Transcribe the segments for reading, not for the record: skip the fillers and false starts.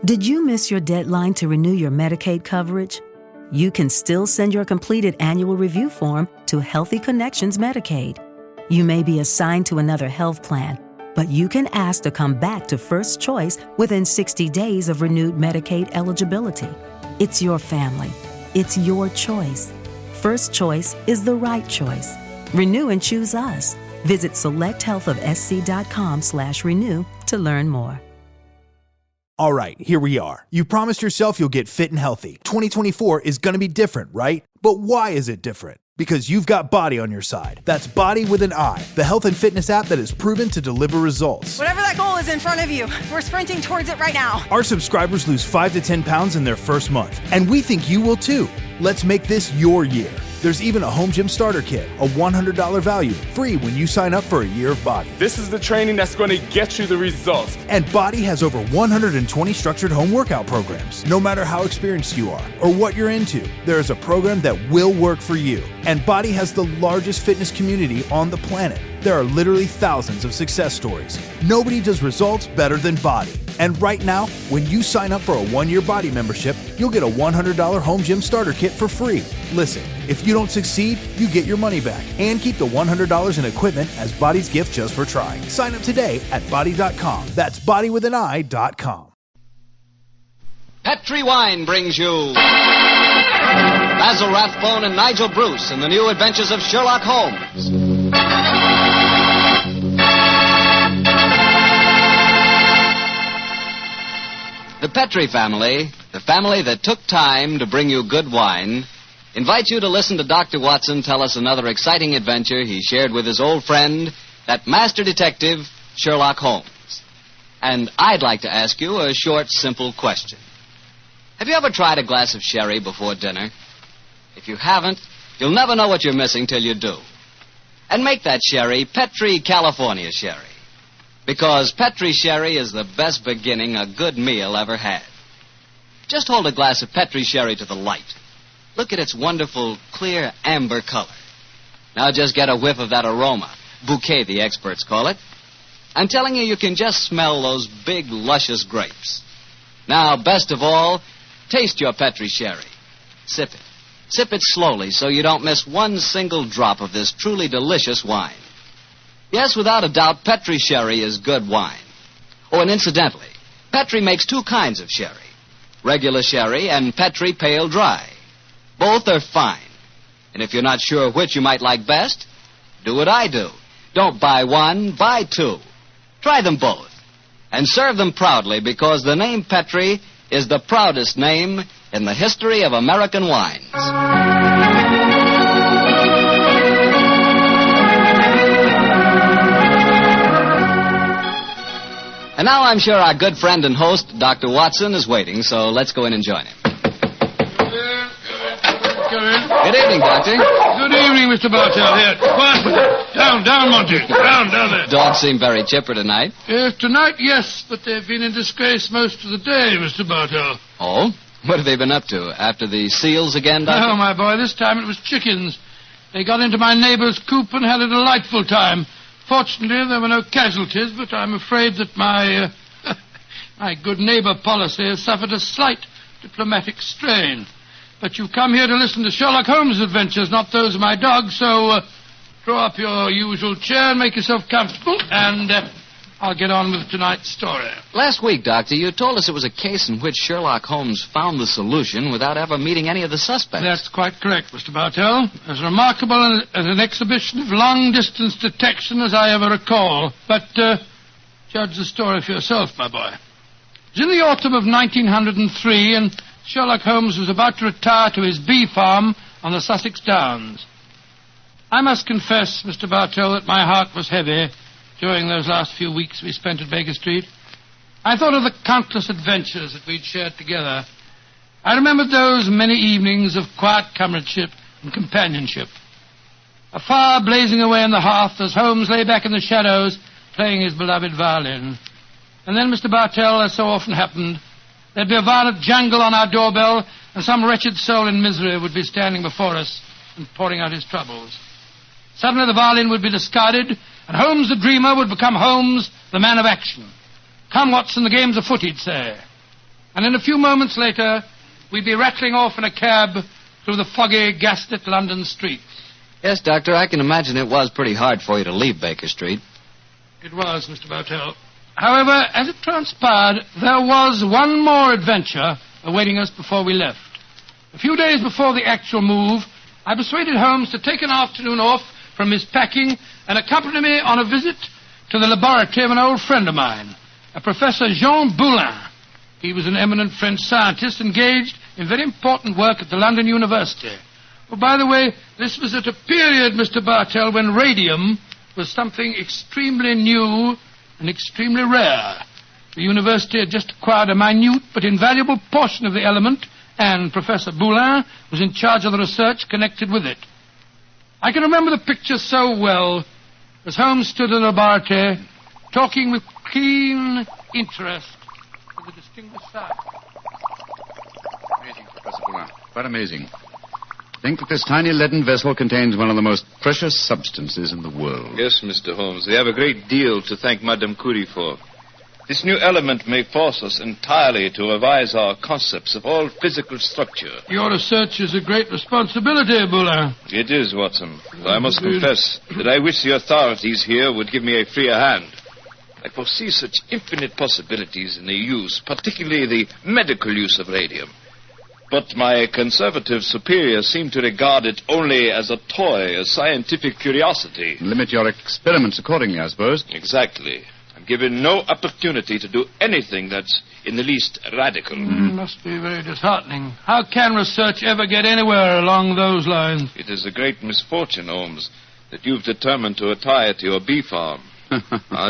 Did you miss your deadline to renew your Medicaid coverage? You can still send your completed annual review form to Healthy Connections Medicaid. You may be assigned to another health plan, but you can ask to come back to First Choice within 60 days of renewed Medicaid eligibility. It's your family. It's your choice. First Choice is the right choice. Renew and choose us. Visit selecthealthofsc.com/renew to learn more. All right, here we are. You promised yourself you'll get fit and healthy. 2024 is going to be different, right? But why is it different? Because you've got Body on your side. That's Body with an I, the health and fitness app that is proven to deliver results. Whatever that goal is in front of you, we're sprinting towards it right now. Our subscribers lose 5 to 10 pounds in their first month, and we think you will too. Let's make this your year. There's even a home gym starter kit, a $100 value, free when you sign up for a year of Body. This is the training that's going to get you the results. And Body has over 120 structured home workout programs. No matter how experienced you are or what you're into, there is a program that will work for you. And Body has the largest fitness community on the planet. There are literally thousands of success stories. Nobody does results better than Body. And right now, when you sign up for a 1-year Body membership, you'll get a $100 home gym starter kit for free. Listen, if you don't succeed, you get your money back and keep the $100 in equipment as Body's gift just for trying. Sign up today at Body.com. That's bodywithanI.com. Petri Wine brings you Basil Rathbone and Nigel Bruce in the new Adventures of Sherlock Holmes. The Petri family, the family that took time to bring you good wine, invites you to listen to Dr. Watson tell us another exciting adventure he shared with his old friend, that master detective, Sherlock Holmes. And I'd like to ask you a short, simple question. Have you ever tried a glass of sherry before dinner? If you haven't, you'll never know what you're missing till you do. And make that sherry Petri California sherry. Because Petri sherry is the best beginning a good meal ever had. Just hold a glass of Petri sherry to the light. Look at its wonderful, clear amber color. Now just get a whiff of that aroma. Bouquet, the experts call it. I'm telling you, you can just smell those big, luscious grapes. Now, best of all, taste your Petri sherry. Sip it. Sip it slowly so you don't miss one single drop of this truly delicious wine. Yes, without a doubt, Petri sherry is good wine. Oh, and incidentally, Petri makes 2 kinds of sherry. Regular sherry and Petri pale dry. Both are fine. And if you're not sure which you might like best, do what I do. Don't buy one, buy 2. Try them both. And serve them proudly because the name Petri is the proudest name in the history of American wines. And now I'm sure our good friend and host, Dr. Watson, is waiting, so let's go in and join him. Good evening, Doctor. Good evening, Mr. Bartell. Here, quiet with it. Down, Monty. Down there. Dogs seem very chipper tonight. Tonight, yes, but they've been in disgrace most of the day, Mr. Bartell. Oh? What have they been up to? After the seals again, Doctor? Oh, my boy, this time it was chickens. They got into my neighbor's coop and had a delightful time. Fortunately, there were no casualties, but I'm afraid that my good neighbor policy has suffered a slight diplomatic strain. But you've come here to listen to Sherlock Holmes' adventures, not those of my dog, so draw up your usual chair and make yourself comfortable, and I'll get on with tonight's story. Last week, Doctor, you told us it was a case in which Sherlock Holmes found the solution without ever meeting any of the suspects. That's quite correct, Mr. Bartell. As remarkable as an exhibition of long-distance detection as I ever recall. But judge the story for yourself, my boy. It was in the autumn of 1903, and Sherlock Holmes was about to retire to his bee farm on the Sussex Downs. I must confess, Mr. Bartell, that my heart was heavy during those last few weeks we spent at Baker Street. I thought of the countless adventures that we'd shared together. I remembered those many evenings of quiet comradeship and companionship. A fire blazing away on the hearth as Holmes lay back in the shadows playing his beloved violin. And then, Mr. Bartell, as so often happened, there'd be a violent jangle on our doorbell, and some wretched soul in misery would be standing before us and pouring out his troubles. Suddenly the violin would be discarded, and Holmes the dreamer would become Holmes the man of action. Come, Watson, the game's afoot, he'd say. And in a few moments later, we'd be rattling off in a cab through the foggy, gaslit London streets. Yes, Doctor, I can imagine it was pretty hard for you to leave Baker Street. It was, Mr. Bartell. However, as it transpired, there was one more adventure awaiting us before we left. A few days before the actual move, I persuaded Holmes to take an afternoon off from his packing and accompany me on a visit to the laboratory of an old friend of mine, a Professor Jean Boulin. He was an eminent French scientist engaged in very important work at the London University. Oh, by the way, this was at a period, Mr. Bartell, when radium was something extremely new and extremely rare. The university had just acquired a minute but invaluable portion of the element, and Professor Boulin was in charge of the research connected with it. I can remember the picture so well as Holmes stood in the laboratory talking with keen interest to the distinguished scientist. Amazing, Professor Boulin. Quite amazing. Think that this tiny leaden vessel contains one of the most precious substances in the world. Yes, Mr. Holmes. We have a great deal to thank Madame Curie for. This new element may force us entirely to revise our concepts of all physical structure. Your research is a great responsibility, Boulin. It is, Watson. I must confess that I wish the authorities here would give me a freer hand. I foresee such infinite possibilities in the use, particularly the medical use of radium. But my conservative superiors seem to regard it only as a toy, a scientific curiosity. Limit your experiments accordingly, I suppose. Exactly. I'm given no opportunity to do anything that's in the least radical. Must be very disheartening. How can research ever get anywhere along those lines? It is a great misfortune, Holmes, that you've determined to retire to your bee farm.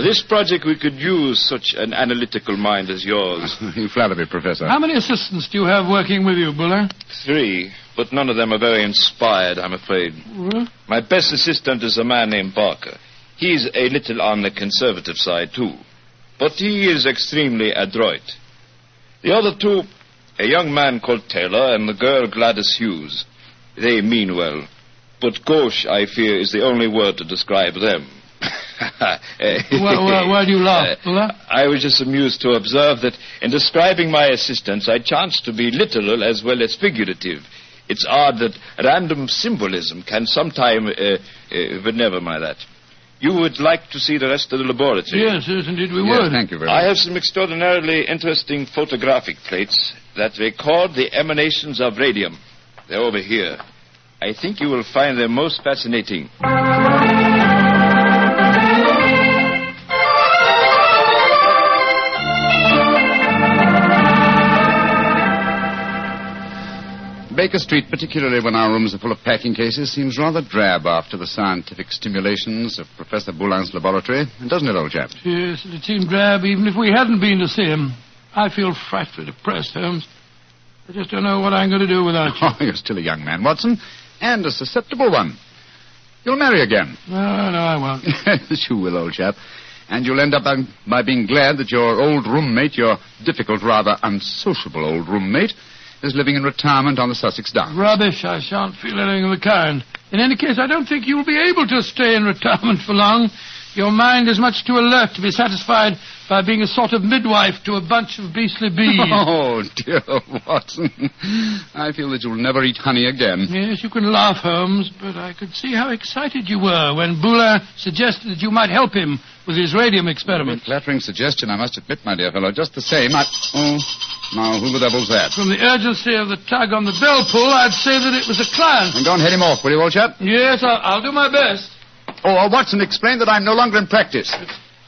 This project we could use such an analytical mind as yours. You flatter me, Professor. How many assistants do you have working with you, Boulin? 3, but none of them are very inspired, I'm afraid. Well? My best assistant is a man named Barker. He's a little on the conservative side, too. But he is extremely adroit. The other 2, a young man called Taylor and the girl Gladys Hughes. They mean well. But gauche, I fear, is the only word to describe them. Why do you laugh, Boulin? I was just amused to observe that in describing my assistants, I chanced to be literal as well as figurative. It's odd that random symbolism can sometime... but never mind that. You would like to see the rest of the laboratory? Yes, indeed we would. Thank you very much. I have some extraordinarily interesting photographic plates that record the emanations of radium. They're over here. I think you will find them most fascinating. Baker Street, particularly when our rooms are full of packing cases, seems rather drab after the scientific stimulations of Professor Boulin's laboratory, doesn't it, old chap? Yes, it seemed drab even if we hadn't been to see him. I feel frightfully depressed, Holmes. I just don't know what I'm going to do without you. Oh, you're still a young man, Watson, and a susceptible one. You'll marry again. No, I won't. Yes, you will, old chap. And you'll end up by being glad that your old roommate, your difficult, rather unsociable old roommate, is living in retirement on the Sussex Downs. Rubbish. I shan't feel anything of the kind. In any case, I don't think you'll be able to stay in retirement for long. Your mind is much too alert to be satisfied by being a sort of midwife to a bunch of beastly bees. Oh, dear Watson. I feel that you'll never eat honey again. Yes, you can laugh, Holmes, but I could see how excited you were when Boulin suggested that you might help him with his radium experiment. Flattering suggestion, I must admit, my dear fellow. Just the same, Oh, now, who the devil's that? From the urgency of the tug on the bell pull, I'd say that it was a client. And go and head him off, will you, old chap? Yes, I'll do my best. Oh, Watson, explain that I'm no longer in practice.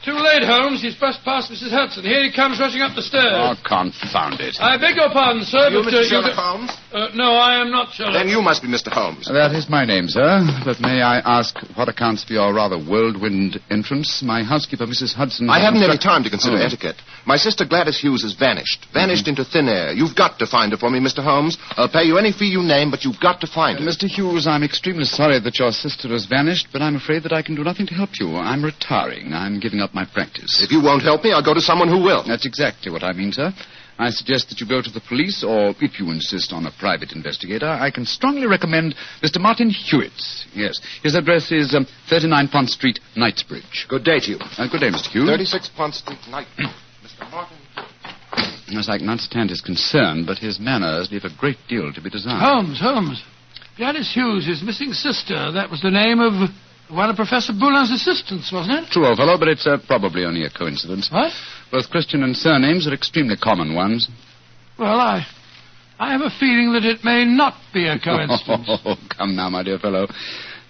Too late, Holmes. He's brushed past Mrs. Hudson. Here he comes rushing up the stairs. Oh, confound it. I beg your pardon, sir, You, but... Mr. Sherlock Holmes? No, I am not Sherlock. Then you must be Mr. Holmes. That is my name, sir. But may I ask what accounts for your rather whirlwind entrance? My housekeeper, Mrs. Hudson... I haven't any time to consider etiquette. My sister Gladys Hughes has vanished. Vanished into thin air. You've got to find her for me, Mr. Holmes. I'll pay you any fee you name, but you've got to find her. Mr. Hughes, I'm extremely sorry that your sister has vanished, but I'm afraid that I can do nothing to help you. I'm retiring. I'm giving up my practice. If you won't help me, I'll go to someone who will. That's exactly what I mean, sir. I suggest that you go to the police, or if you insist on a private investigator, I can strongly recommend Mr. Martin Hewitt. Yes. His address is 39 Pont Street, Knightsbridge. Good day to you. Good day, Mr. Hughes. 36 Pont Street, Knightsbridge. Mr. Martin. as I cannot stand his concern, but his manners leave a great deal to be desired. Holmes. Gladys Hughes, his missing sister. That was the name of one of Professor Boulin's assistants, wasn't it? True, old fellow, but it's probably only a coincidence. What? Both Christian and surnames are extremely common ones. Well, I have a feeling that it may not be a coincidence. Oh, come now, my dear fellow.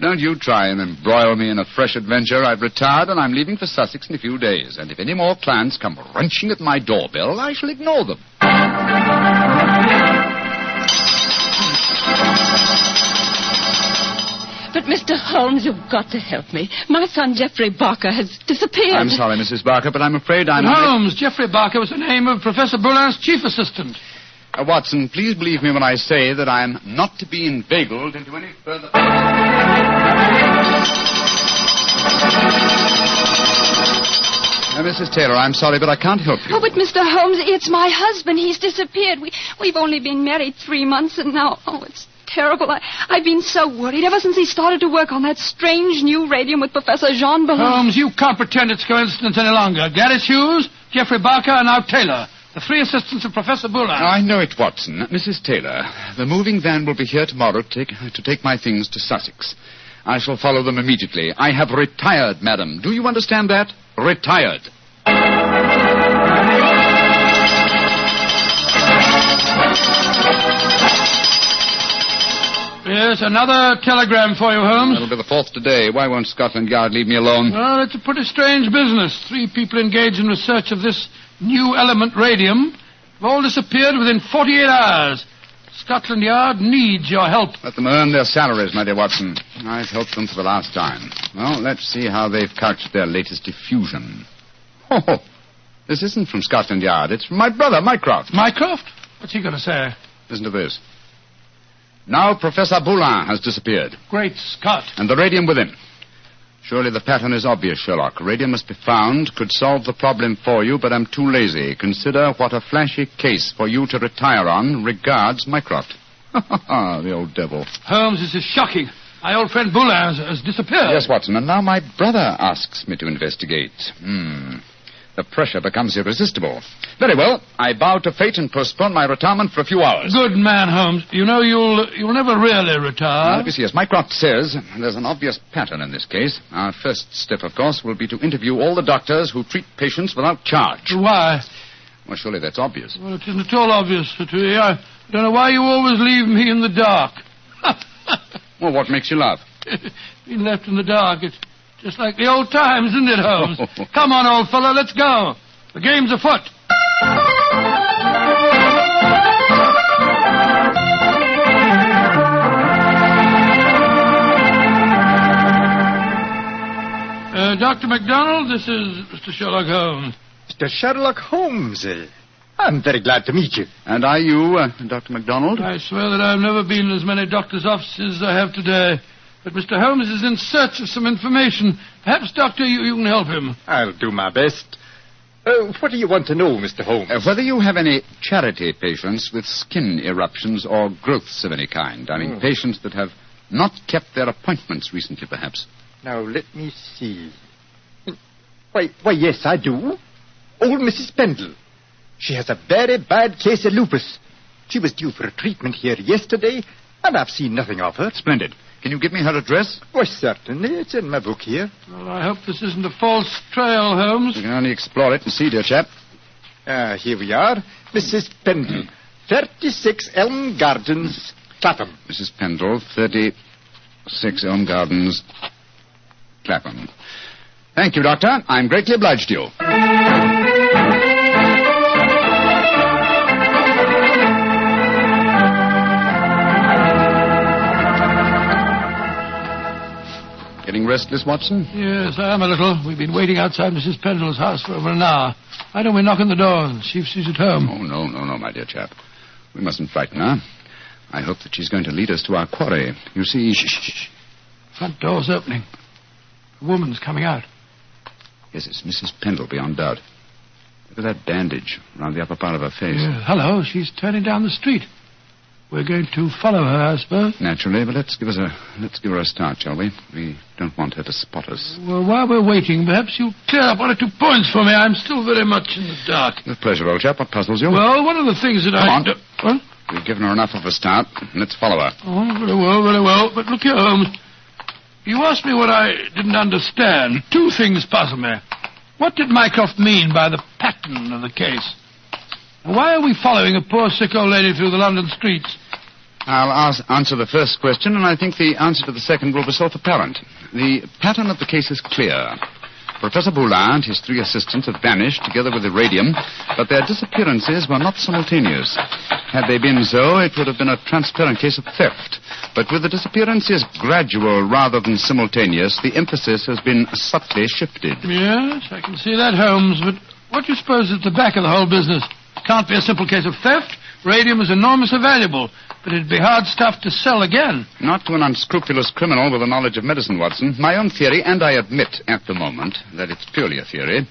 Don't you try and embroil me in a fresh adventure. I've retired and I'm leaving for Sussex in a few days. And if any more clients come wrenching at my doorbell, I shall ignore them. But, Mr. Holmes, you've got to help me. My son, Geoffrey Barker, has disappeared. I'm sorry, Mrs. Barker, but I'm afraid I'm... Holmes, Geoffrey Barker was the name of Professor Boulin's chief assistant. Watson, please believe me when I say that I'm not to be inveigled into any further... Mrs. Taylor, I'm sorry, but I can't help you. Oh, but Mr. Holmes, it's my husband. He's disappeared. We've only been married 3 months, and now... Oh, it's terrible. I've been so worried ever since he started to work on that strange new radium with Professor Jean Ballon. Holmes, you can't pretend it's coincidence any longer. Gladys Hughes, Geoffrey Barker, and now Taylor. The 3 assistants of Professor Boulin. I know it, Watson. Mrs. Taylor, the moving van will be here tomorrow to take my things to Sussex. I shall follow them immediately. I have retired, madam. Do you understand that? Retired. Yes, another telegram for you, Holmes. That'll be the 4th today. Why won't Scotland Yard leave me alone? Well, it's a pretty strange business. 3 people engaged in research of this new element radium have all disappeared within 48 hours. Scotland Yard needs your help. Let them earn their salaries, my dear Watson. I've helped them for the last time. Well, let's see how they've couched their latest effusion. Oh, this isn't from Scotland Yard. It's from my brother, Mycroft. Mycroft? What's he going to say? Listen to this. Now Professor Boulin has disappeared. Great Scott. And the radium with him. Surely the pattern is obvious, Sherlock. Radium must be found, could solve the problem for you, but I'm too lazy. Consider what a flashy case for you to retire on. Regards, Mycroft. The old devil. Holmes, this is shocking. My old friend Boulin has disappeared. Yes, Watson, and now my brother asks me to investigate. The pressure becomes irresistible. Very well, I bow to fate and postpone my retirement for a few hours. Good man, Holmes. You know you'll never really retire. Let me see. As Mycroft says, there's an obvious pattern in this case. Our first step, of course, will be to interview all the doctors who treat patients without charge. Why? Well, surely that's obvious. Well, it isn't at all obvious to me. I don't know why you always leave me in the dark. Well, what makes you laugh? Being left in the dark, it's just like the old times, isn't it, Holmes? Come on, old fellow, let's go. The game's afoot. Dr. MacDonald, this is Mr. Sherlock Holmes. Mr. Sherlock Holmes. I'm very glad to meet you. And are you, Dr. MacDonald? I swear that I've never been in as many doctors' offices as I have today. But Mr. Holmes is in search of some information. Perhaps, Doctor, you can help him. I'll do my best. What do you want to know, Mr. Holmes? Whether you have any charity patients with skin eruptions or growths of any kind. I mean, patients that have not kept their appointments recently, perhaps. Now, let me see. Why, yes, I do. Old Mrs. Pendle. She has a very bad case of lupus. She was due for a treatment here yesterday, and I've seen nothing of her. Splendid. Can you give me her address? Why, certainly. It's in my book here. Well, I hope this isn't a false trail, Holmes. You can only explore it and see, dear chap. Here we are. Mrs. Pendle, 36 Elm Gardens, Clapham. Mrs. Pendle, 36 Elm Gardens, Clapham. Thank you, Doctor. I'm greatly obliged to you. Getting restless, Watson? Yes, I am a little. We've been waiting outside Mrs. Pendle's house for over an hour. Why don't we knock on the door and see if she's at home? Oh, no, my dear chap. We mustn't frighten her. I hope that she's going to lead us to our quarry. You see... Shh. Front door's opening. A woman's coming out. Yes, it's Mrs. Pendle, beyond doubt. Look at that bandage around the upper part of her face. Hello, she's turning down the street. We're going to follow her, I suppose. Naturally, but let's give her a start, shall we? We don't want her to spot us. Well, while we're waiting, perhaps you'll clear up 1 or 2 points for me. I'm still very much in the dark. With pleasure, old chap. What puzzles you? Well, one of the things that Come on. What? We've given her enough of a start. Let's follow her. Oh, very well, very well. But look here, Holmes. You asked me what I didn't understand. 2 things puzzle me. What did Mycroft mean by the pattern of the case? And why are we following a poor sick old lady through the London streets? I'll answer the first question, and I think the answer to the second will be self-apparent. The pattern of the case is clear. Professor Boulin and his 3 assistants have vanished together with Irradium, but their disappearances were not simultaneous. Had they been so, it would have been a transparent case of theft. But with the disappearances gradual rather than simultaneous, the emphasis has been subtly shifted. Yes, I can see that, Holmes, but what do you suppose is at the back of the whole business? Can't be a simple case of theft. Radium is enormously valuable, but it'd be hard stuff to sell again. Not to an unscrupulous criminal with a knowledge of medicine, Watson. My own theory, and I admit at the moment that it's purely a theory,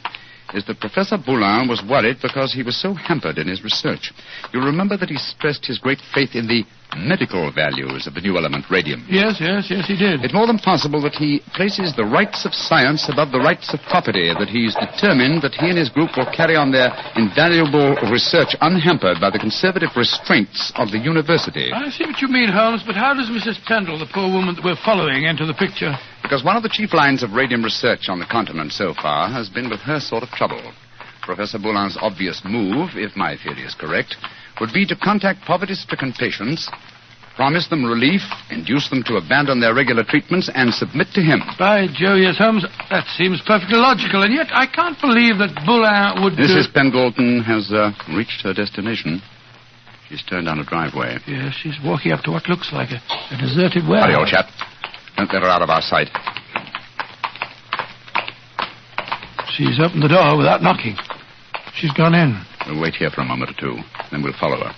is that Professor Boulin was worried because he was so hampered in his research. You'll remember that he stressed his great faith in the medical values of the new element, radium. Yes, he did. It's more than possible that he places the rights of science above the rights of property, that he's determined that he and his group will carry on their invaluable research unhampered by the conservative restraints of the university. I see what you mean, Holmes, but how does Mrs. Pendle, the poor woman that we're following, enter the picture? Because one of the chief lines of radium research on the continent so far has been with her sort of trouble. Professor Boulin's obvious move, if my theory is correct, would be to contact poverty-stricken patients, promise them relief, induce them to abandon their regular treatments, and submit to him. By Jove, yes, Holmes, that seems perfectly logical, and yet I can't believe that Boulin would... Mrs. Pendleton has reached her destination. She's turned down a driveway. Yes, she's walking up to what looks like a deserted warehouse. Hurry, old chap. Don't let her out of our sight. She's opened the door without knocking. She's gone in. We'll wait here for a moment or 2, then we'll follow her.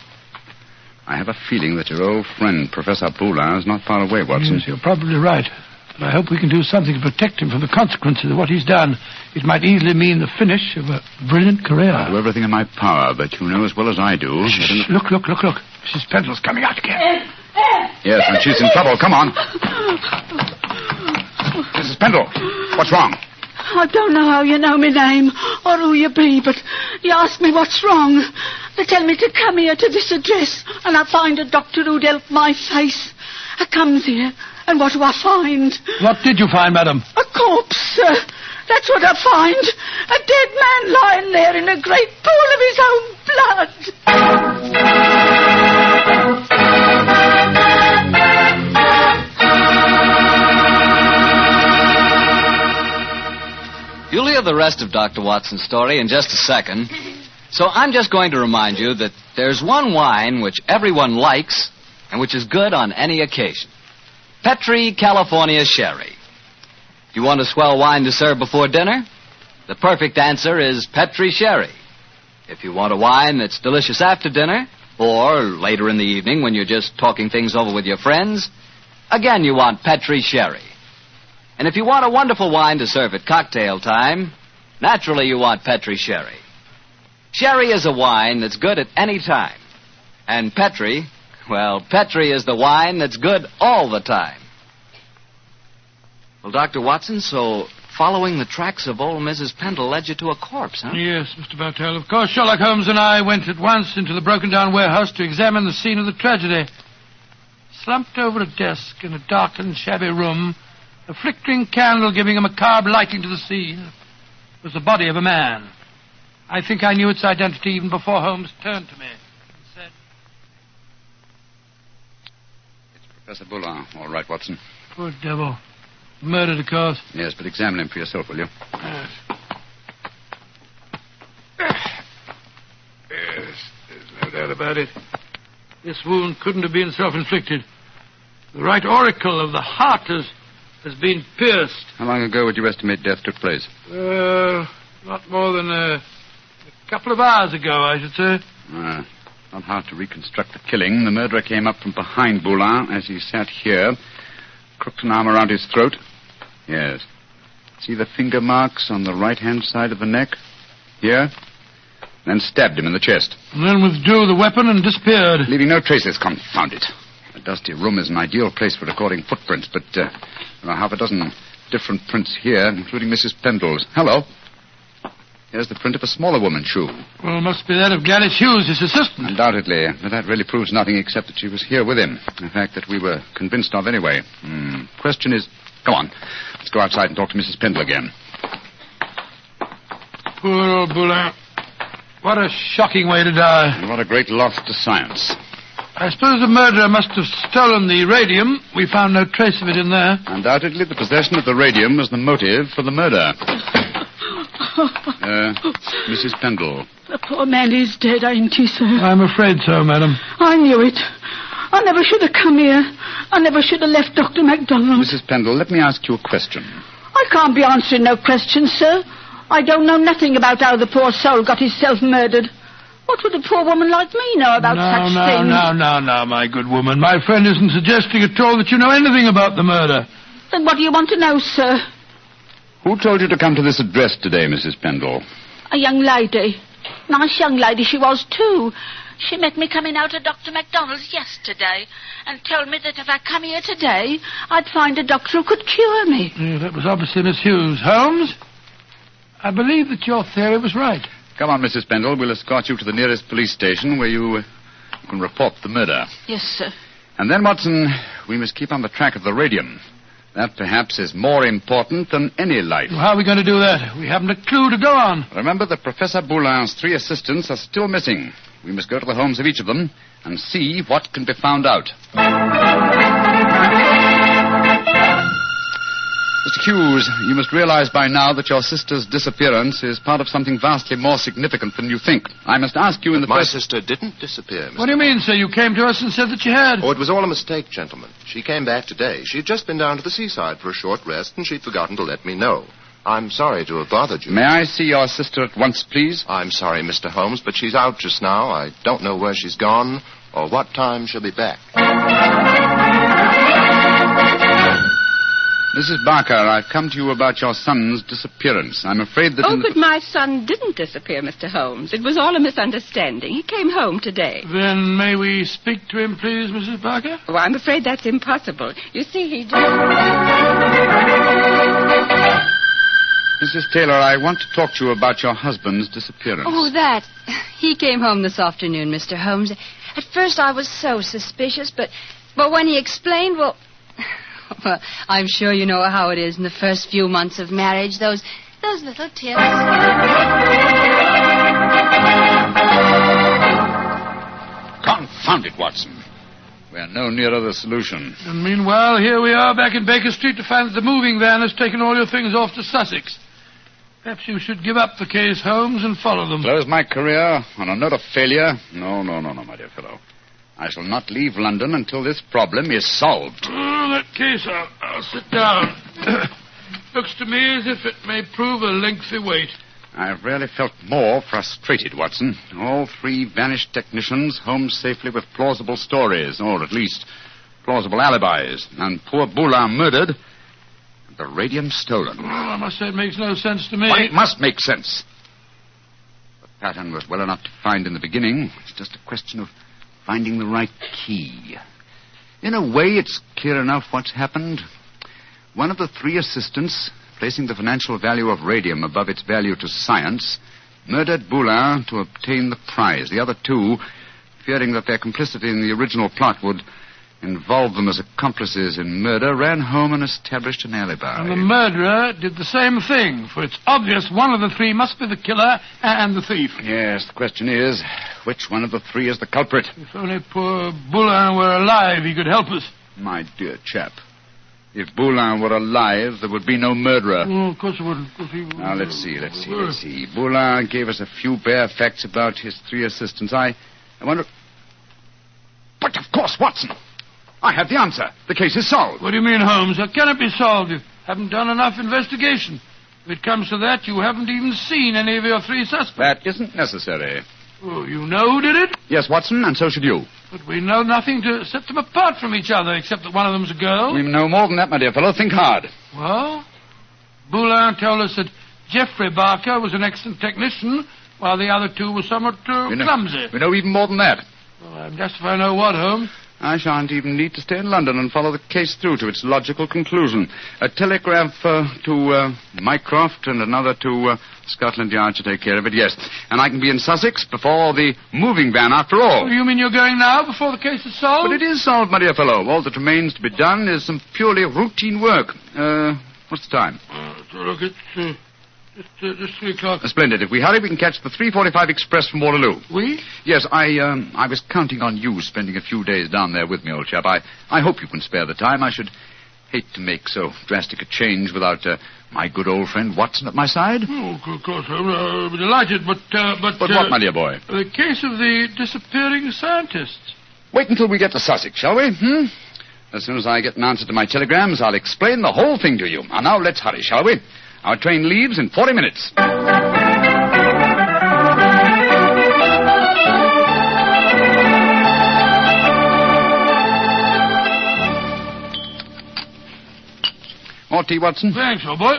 I have a feeling that your old friend, Professor Boulin, is not far away, Watson. Yes, you're probably right. But I hope we can do something to protect him from the consequences of what he's done. It might easily mean the finish of a brilliant career. I'll do everything in my power, but you know as well as I do... Shh, look. Mrs. Pendle's coming out again. Yes, and she's in trouble. Come on. Mrs. Pendle, what's wrong? I don't know how you know my name or who you be, but you ask me what's wrong. They tell me to come here to this address, and I find a doctor who'd help my face. I comes here, and what do I find? What did you find, madam? A corpse, sir. That's what I find. A dead man lying there in a great pool of his own blood. You'll hear the rest of Dr. Watson's story in just a second. So I'm just going to remind you that there's one wine which everyone likes and which is good on any occasion. Petri California Sherry. If you want a swell wine to serve before dinner, the perfect answer is Petri Sherry. If you want a wine that's delicious after dinner, or later in the evening when you're just talking things over with your friends, again you want Petri Sherry. And if you want a wonderful wine to serve at cocktail time, naturally you want Petri Sherry. Sherry is a wine that's good at any time. And Petri, well, Petri is the wine that's good all the time. Well, Dr. Watson, so following the tracks of old Mrs. Pendle led you to a corpse, huh? Yes, Mr. Bartell. Of course, Sherlock Holmes and I went at once into the broken-down warehouse to examine the scene of the tragedy. Slumped over a desk in a darkened, shabby room, a flickering candle giving a macabre lighting to the scene, was the body of a man. I think I knew its identity even before Holmes turned to me and said... It's Professor Boulin. All right, Watson. Poor devil. Murdered, of course. Yes, but examine him for yourself, will you? Yes. Yes, there's no doubt about it. This wound couldn't have been self-inflicted. The right auricle of the heart has been pierced. How long ago would you estimate death took place? Not more than a couple of hours ago, I should say. Not hard to reconstruct the killing. The murderer came up from behind Boulin as he sat here, crooked an arm around his throat. Yes. See the finger marks on the right-hand side of the neck? Here? then stabbed him in the chest. And then withdrew the weapon and disappeared. Leaving no traces, confound it. The dusty room is an ideal place for recording footprints, but there are half a dozen different prints here, including Mrs. Pendle's. Hello. Here's the print of a smaller woman's shoe. Well, it must be that of Gladys Hughes, his assistant. Undoubtedly, but that really proves nothing except that she was here with him. In fact, that we were convinced of anyway. Question is... Come on. Let's go outside and talk to Mrs. Pendle again. Poor old Boulin. What a shocking way to die. And what a great loss to science. I suppose the murderer must have stolen the radium. We found no trace of it in there. Undoubtedly, the possession of the radium was the motive for the murder. Mrs. Pendle. The poor man is dead, ain't he, sir? I'm afraid so, madam. I knew it. I never should have come here. I never should have left Dr. MacDonald. Mrs. Pendle, let me ask you a question. I can't be answering no questions, sir. I don't know nothing about how the poor soul got himself murdered. What would a poor woman like me know about such things? No, my good woman. My friend isn't suggesting at all that you know anything about the murder. Then what do you want to know, sir? Who told you to come to this address today, Mrs. Pendle? A young lady. Nice young lady she was, too. She met me coming out of Dr. MacDonald's yesterday and told me that if I come here today, I'd find a doctor who could cure me. Yeah, that was obviously Miss Hughes. Holmes, I believe that your theory was right. Come on, Mrs. Pendle. We'll escort you to the nearest police station where you can report the murder. Yes, sir. And then, Watson, we must keep on the track of the radium. That, perhaps, is more important than any life. Well, how are we going to do that? We haven't a clue to go on. Remember that Professor Boulin's 3 assistants are still missing. We must go to the homes of each of them and see what can be found out. Mr. Hughes, you must realize by now that your sister's disappearance is part of something vastly more significant than you think. I must ask you in the My first... sister didn't disappear, Mr. What do you mean, sir? You came to us and said that you had. Oh, it was all a mistake, gentlemen. She came back today. She'd just been down to the seaside for a short rest, and she'd forgotten to let me know. I'm sorry to have bothered you. May I see your sister at once, please? I'm sorry, Mr. Holmes, but she's out just now. I don't know where she's gone or what time she'll be back. Mrs. Barker, I've come to you about your son's disappearance. I'm afraid that... but my son didn't disappear, Mr. Holmes. It was all a misunderstanding. He came home today. Then may we speak to him, please, Mrs. Barker? Oh, I'm afraid that's impossible. You see, he just... Mrs. Taylor, I want to talk to you about your husband's disappearance. Oh, that. He came home this afternoon, Mr. Holmes. At first I was so suspicious, but when he explained, well, I'm sure you know how it is in the first few months of marriage, those little tips. Confound it, Watson. We're no nearer the solution. And meanwhile, here we are back in Baker Street to find that the moving van has taken all your things off to Sussex. Perhaps you should give up the case, Holmes, and follow them. Close my career on a note of failure? No, my dear fellow. I shall not leave London until this problem is solved. Oh, that case, I'll sit down. Looks to me as if it may prove a lengthy wait. I've rarely felt more frustrated, Watson. All 3 vanished technicians home safely with plausible stories, or at least plausible alibis. And poor Boulin murdered, the radium stolen. Well, I must say it makes no sense to me. Why, it must make sense. The pattern was well enough to find in the beginning. It's just a question of finding the right key. In a way, it's clear enough what's happened. One of the 3 assistants, placing the financial value of radium above its value to science, murdered Boulin to obtain the prize. The other 2, fearing that their complicity in the original plot would involve them as accomplices in murder, ran home and established an alibi. And the murderer did the same thing, for it's obvious one of the 3 must be the killer and the thief. Yes, the question is, which one of the 3 is the culprit? If only poor Boulin were alive, he could help us. My dear chap, if Boulin were alive, there would be no murderer. Oh, of course it wouldn't. Now, let's see. Boulin gave us a few bare facts about his 3 assistants. I wonder... But, of course, Watson! I have the answer. The case is solved. What do you mean, Holmes? How can it be solved? You haven't done enough investigation. If it comes to that, you haven't even seen any of your 3 suspects. That isn't necessary. Oh, you know who did it? Yes, Watson, and so should you. But we know nothing to set them apart from each other, except that one of them's a girl. We know more than that, my dear fellow. Think hard. Well, Boulin told us that Geoffrey Barker was an excellent technician, while the other two were somewhat clumsy. We know even more than that. Well, I'm just if I know what, Holmes. I shan't even need to stay in London and follow the case through to its logical conclusion. A telegraph to Mycroft and another to Scotland Yard to take care of it, yes. And I can be in Sussex before the moving van, after all. Oh, you mean you're going now before the case is solved? But it is solved, my dear fellow. All that remains to be done is some purely routine work. What's the time? Look, it's just 3 o'clock. Splendid. If we hurry, we can catch the 3:45 express from Waterloo. We? Yes, I was counting on you spending a few days down there with me, old chap. I hope you can spare the time. I should hate to make so drastic a change without my good old friend Watson at my side. Oh, of course, I'll be delighted, but what, my dear boy? The case of the disappearing scientists. Wait until we get to Sussex, shall we? As soon as I get an answer to my telegrams, I'll explain the whole thing to you. And now let's hurry, shall we? Our train leaves in 40 minutes. More tea, Watson? Thanks, old boy.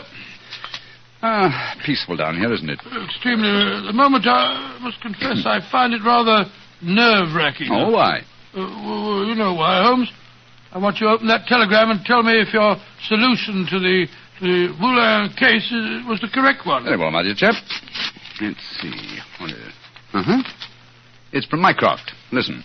Peaceful down here, isn't it? Extremely. At the moment, I must confess, I find it rather nerve-wracking. Oh, why? You know why, Holmes. I want you to open that telegram and tell me if your solution to the Boulin case was the correct one. Very well, my dear chap. Let's see. What is it? It's from Mycroft. Listen.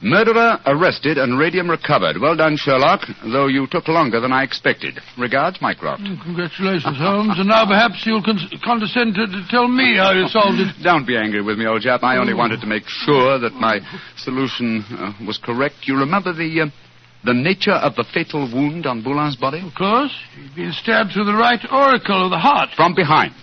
Murderer arrested and radium recovered. Well done, Sherlock, though you took longer than I expected. Regards, Mycroft. Congratulations, Holmes. And now perhaps you'll condescend to tell me how you solved it. Don't be angry with me, old chap. I only wanted to make sure that my solution was correct. You remember the nature of the fatal wound on Boulin's body? Of course. He'd been stabbed through the right auricle of the heart. From behind.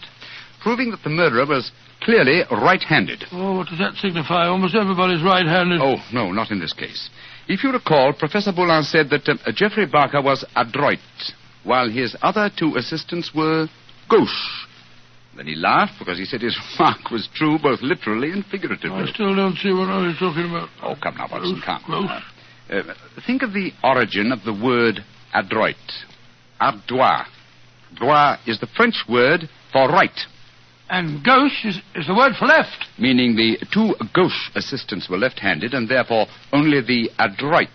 Proving that the murderer was clearly right-handed. Oh, what does that signify? Almost everybody's right-handed. Oh, no, not in this case. If you recall, Professor Boulin said that Geoffrey Barker was adroit, while his other 2 assistants were gauche. Then he laughed because he said his remark was true both literally and figuratively. I still don't see what I was talking about. Oh, come now, Watson, come. Gauche. Think of the origin of the word adroit. Adroit. Droit is the French word for right. And gauche is the word for left. Meaning the 2 gauche assistants were left-handed, and therefore only the adroit,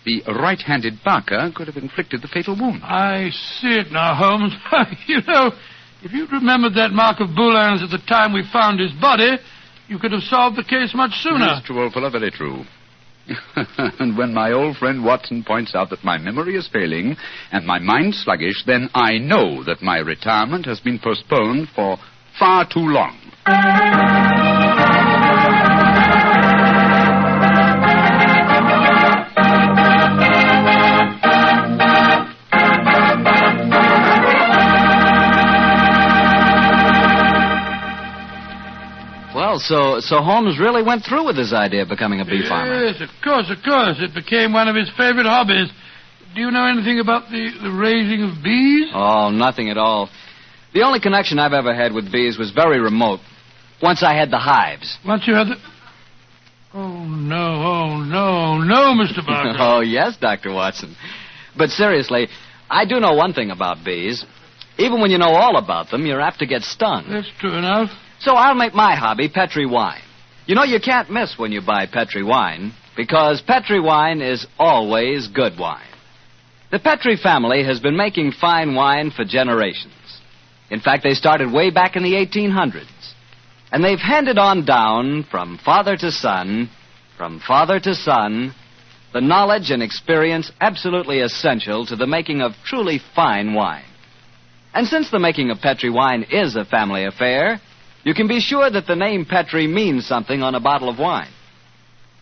the right-handed Barker, could have inflicted the fatal wound. I see it now, Holmes. You know, if you'd remembered that mark of Boulin's at the time we found his body, you could have solved the case much sooner. That's true, old fellow, very true. And when my old friend Watson points out that my memory is failing and my mind sluggish, then I know that my retirement has been postponed for far too long. Well, so Holmes really went through with his idea of becoming a bee farmer. Yes, of course. It became one of his favorite hobbies. Do you know anything about the raising of bees? Oh, nothing at all. The only connection I've ever had with bees was very remote. Once I had the hives. Once you had the... Oh, no, Mr. Barker. Oh, yes, Dr. Watson. But seriously, I do know one thing about bees. Even when you know all about them, you're apt to get stung. That's true enough. So I'll make my hobby Petri wine. You know, you can't miss when you buy Petri wine, because Petri wine is always good wine. The Petri family has been making fine wine for generations. In fact, they started way back in the 1800s. And they've handed on down from father to son, the knowledge and experience absolutely essential to the making of truly fine wine. And since the making of Petri wine is a family affair, you can be sure that the name Petri means something on a bottle of wine.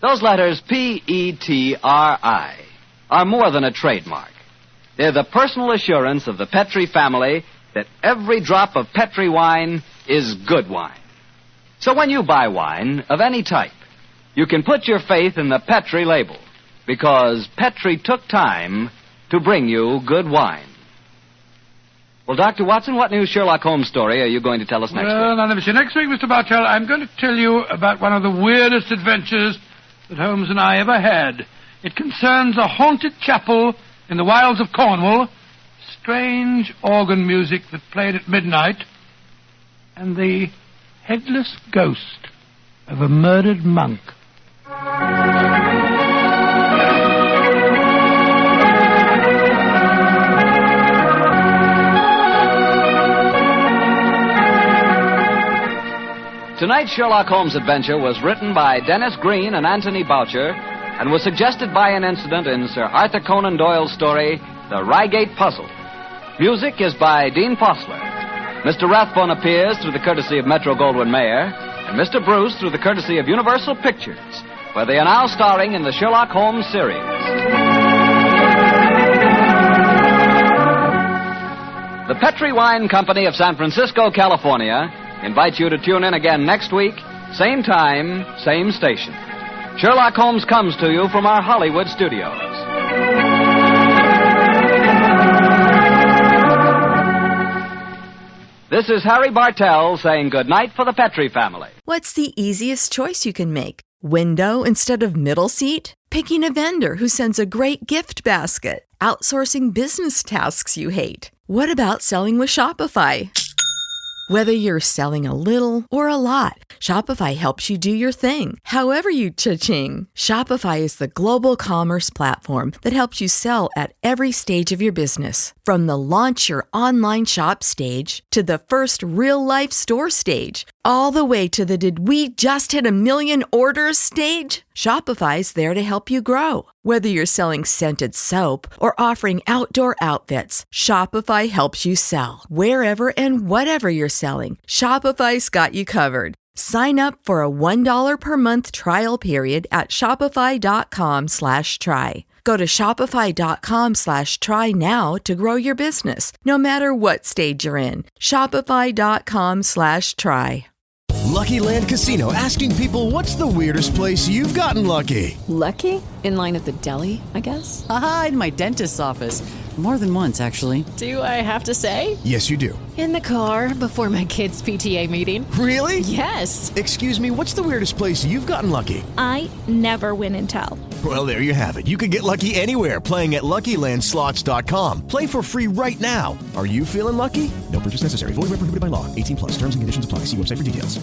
Those letters Petri are more than a trademark. They're the personal assurance of the Petri family that every drop of Petri wine is good wine. So when you buy wine of any type, you can put your faith in the Petri label, because Petri took time to bring you good wine. Well, Dr. Watson, what new Sherlock Holmes story are you going to tell us next week? Well, now, let me see. Next week, Mr. Bartell, I'm going to tell you about one of the weirdest adventures that Holmes and I ever had. It concerns a haunted chapel in the wilds of Cornwall, strange organ music that played at midnight, and the headless ghost of a murdered monk. Tonight's Sherlock Holmes adventure was written by Dennis Green and Anthony Boucher and was suggested by an incident in Sir Arthur Conan Doyle's story, The Reigate Puzzle. Music is by Dean Fossler. Mr. Rathbone appears through the courtesy of Metro-Goldwyn-Mayer, and Mr. Bruce through the courtesy of Universal Pictures, where they are now starring in the Sherlock Holmes series. The Petri Wine Company of San Francisco, California, invites you to tune in again next week, same time, same station. Sherlock Holmes comes to you from our Hollywood studios. This is Harry Bartell saying goodnight for the Petri family. What's the easiest choice you can make? Window instead of middle seat? Picking a vendor who sends a great gift basket? Outsourcing business tasks you hate? What about selling with Shopify? Whether you're selling a little or a lot, Shopify helps you do your thing, however you cha-ching. Shopify is the global commerce platform that helps you sell at every stage of your business. From the launch your online shop stage to the first real-life store stage, all the way to the did we just hit 1 million orders stage. Shopify's there to help you grow. Whether you're selling scented soap or offering outdoor outfits, Shopify helps you sell. Wherever and whatever you're selling, Shopify's got you covered. Sign up for a $1 per month trial period at shopify.com/try. Go to shopify.com/try now to grow your business, no matter what stage you're in. Shopify.com/try. Lucky Land Casino, asking people, what's the weirdest place you've gotten lucky? Lucky? In line at the deli, I guess? Aha, in my dentist's office. More than once, actually. Do I have to say? Yes, you do. In the car before my kids' PTA meeting. Really? Yes. Excuse me, what's the weirdest place you've gotten lucky? I never win and tell. Well, there you have it. You can get lucky anywhere, playing at LuckyLandSlots.com. Play for free right now. Are you feeling lucky? No purchase necessary. Void where prohibited by law. 18+. Terms and conditions apply. See website for details.